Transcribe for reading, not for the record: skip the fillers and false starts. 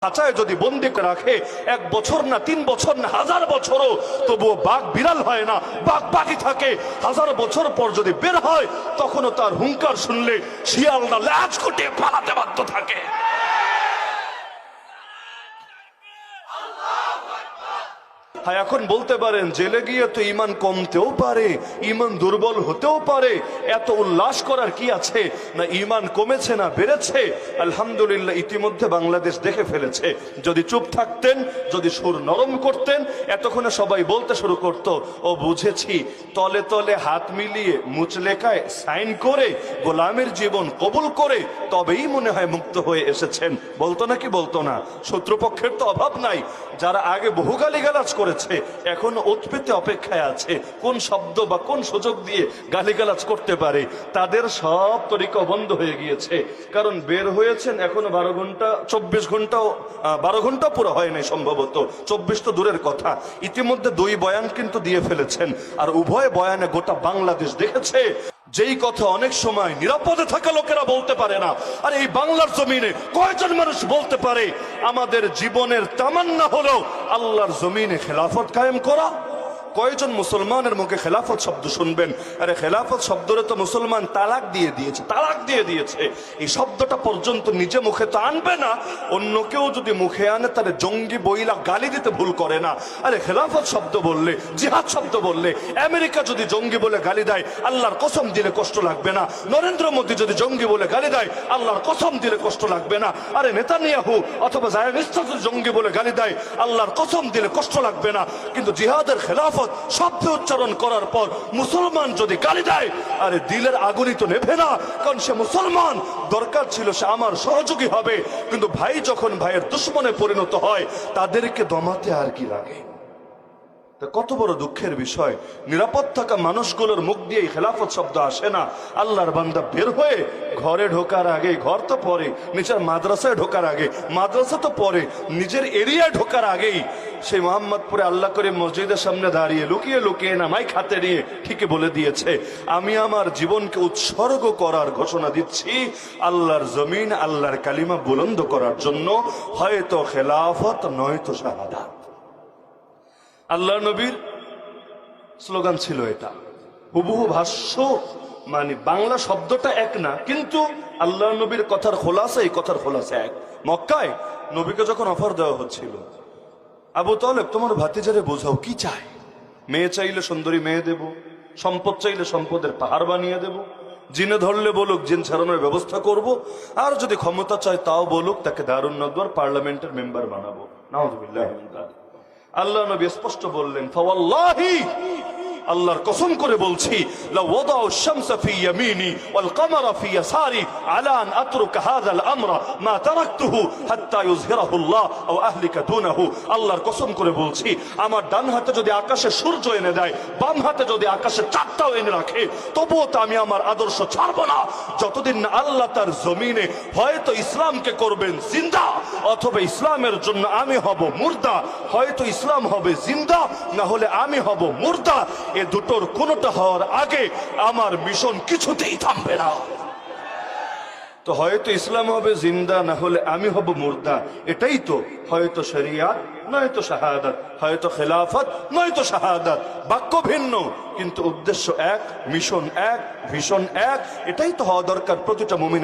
খাঁচায় যদি বন্দি করে রাখে 1 বছর না 3 বছর না 1000 বছরও তবুও বাঘ বিড়াল হয় না, বাঘ বাকি থাকে। 1000 বছর পর যদি বের হয় তখনও তার হুঙ্কার শুনলে শিয়ালরা ল্যাজ গুটিয়ে পালাতে বাধ্য থাকে। হ্যাঁ, এখন বলতে পারেন জেলে গিয়ে তো ঈমান কমতেও পারে, ঈমান দুর্বল হতেও পারে, এত উল্লাস করার কি আছে? না ঈমান কমেছে না বেড়েছে? আলহামদুলিল্লাহ ইতিমধ্যে বাংলাদেশ দেখে ফেলেছে। যদি চুপ থাকতেন, যদি সুর নরম করতেন, এতক্ষণে সবাই বলতে শুরু করত, ও বুঝেছি, তলে তলে হাত মিলিয়ে মুচলেকায় সাইন করে গোলামের জীবন কবুল করে তবেই মনে হয় মুক্ত হয়ে এসেছেন। বলতো নাকি বলতো না? শত্রুপক্ষের তো অভাব নাই। যারা আগে বহু গালিগালাজ করেছে এখন ওত পেতে অপেক্ষায় আছে কোন শব্দ বা কোন সুযোগ দিয়ে গালিগালাজ করতে পারে। তাদের সব তরিকা বন্ধ হয়ে গিয়েছে, কারণ বের হয়েছেন এখনো 12 ঘন্টা 24 ঘন্টাও 12 ঘন্টা পুরো হয় নাই, সম্ভবত 24 তো দূরের কথা। ইতিমধ্যে 2 বয়ান কিন্তু দিয়ে ফেলেছেন, আর উভয় বয়ানে গোটা বাংলাদেশ দেখেছে। যেই কথা অনেক সময় নিরাপদে থাকা লোকেরা বলতে পারে না, আর এই বাংলার জমিনে কয়জন মানুষ বলতে পারে আমাদের জীবনের তামান্না হলো আল্লাহর জমিনে খেলাফত কায়েম করা? কয়জন মুসলমানের মুখে খেলাফত শব্দ শুনবেন? আরে খেলাফত শব্দরে তো মুসলমান তালাক দিয়ে দিয়েছে, তালাক দিয়ে দিয়েছে। এই শব্দটা পর্যন্ত নিজে মুখে তো আনবে না, অন্য কেউ যদি মুখে আনে তাহলে জঙ্গি বইলা গালি দিতে ভুল করে না। আরে খেলাফত শব্দ বললে, জিহাদ শব্দ বললে, আমেরিকা যদি জঙ্গি বলে গালি দেয় আল্লাহর কসম দিলে কষ্ট লাগবে না? নরেন্দ্র মোদী যদি জঙ্গি বলে গালি দেয় আল্লাহর কসম দিলে কষ্ট লাগবে না? আরে নেতানিয়াহু অথবা জায়নিস্তান যদি জঙ্গি বলে গালি দেয় আল্লাহর কসম দিলে কষ্ট লাগবে না? কিন্তু জিহাদের খেলাফত শব্দ উচ্চারণ করার পর মুসলমান যদি গালি দেয়, আরে দিলের আগুনই তো নেভে না, কারণ সে মুসলমান। দরকার ছিল সে আমার সহযোগী হবে, কিন্তু ভাই যখন ভাইয়ের দুশ্মনে পরিণত হয় তাদেরকে দমাতে আর কি লাগে? কত বড় দুঃখের বিষয়, নিরাপদ থাকা মানুষগুলোর মুখ দিয়ে খেলাফত শব্দ আসে না। আল্লাহর বান্দা বের হয়ে ঘরে ঢোকার আগে, ঘর তো পরে, নিজের মাদ্রাসায় ঢোকার আগে, মাদ্রাসা তো পরে, নিজের এরিয়ায় ঢোকার আগেই সেই মোহাম্মদপুরে আল্লাহ করে মসজিদের সামনে দাঁড়িয়ে লুকিয়ে লুকিয়ে না মাইক হাতে নিয়ে ঠিকই বলে দিয়েছে, আমি আমার জীবনকে উৎসর্গ করার ঘোষণা দিচ্ছি আল্লাহর জমিন, আল্লাহর কালিমা বুলন্দ করার জন্য, হয়তো খেলাফত নয়তো শাহাদাত। আল্লাহ নবীর স্লোগান ছিল এটা। হুবহু ভাষ্য মানে বাংলা শব্দটা এক না, কিন্তু আল্লাহ নবীর কথার খোলাসা, এই কথার খোলাসা এক। মক্কায় নবীকে যখন অফার দেওয়া হচ্ছিল, আবু তালেব তোমার ভাতিজারে বোঝাও কি চায়। মেয়ে চাইলে সুন্দরী মেয়ে দেব, সম্পদ চাইলে সম্পদের পাহাড় বানিয়ে দেব, জিনে ধরলে বলুক জিন ছাড়ানোর ব্যবস্থা করব, আর যদি ক্ষমতা চায় তাও বলুক তাকে দারুন নদওয়ার পার্লামেন্টের মেম্বার বানাবো। নাউযুবিল্লাহি মিন যালিক। আল্লাহ নবী স্পষ্ট বললেন, ফাওয়াল্লাহি, আল্লাহর কসম করে বলছি, লা ওয়াদাউ শামসা ফি ইয়ামিনি ওয়াল কমারা ফি ইয়াসারি আলা আন আতরুকা হাযাল আমরা মা তারাকতুহু হাত্তা ইউযহিরাহু আল্লাহ আও আহলিকা দুনাহু। আল্লাহর কসম করে বলছি, আমার ডান হাতে যদি আকাশে সূর্য এনে দেয়, বাম হাতে যদি আকাশে চাঁদটাও এনে রাখে, তবুও তো আমি আমার আদর্শ ছাড়বো না, যতদিন না আল্লাহ তার জমিনে হয়তো ইসলামকে করবেন জিন্দা, অথবা ইসলামের জন্য আমি হব মুর্দা। হয়তো ইসলাম হবে জিন্দা, না হলে আমি হব মুর্দা। এ দুটোর কোনোটা হওয়ার আগে আমার মিশন কিছুতেই থামবে না। তো হয়তো ইসলাম হবে জিন্দা, না হলে আমি হব মুর্দা, এটাই তো। হয়তো শরিয়াত নয়তো শাহাদাত, হয়তো খেলাফত নয়তো শাহাদাত। বাক্য ভিন্ন কিন্তু উদ্দেশ্য এক, মিশন এক, ভিশন এক। এটাই তো হওয়া দরকার প্রতিটা মুমিনের।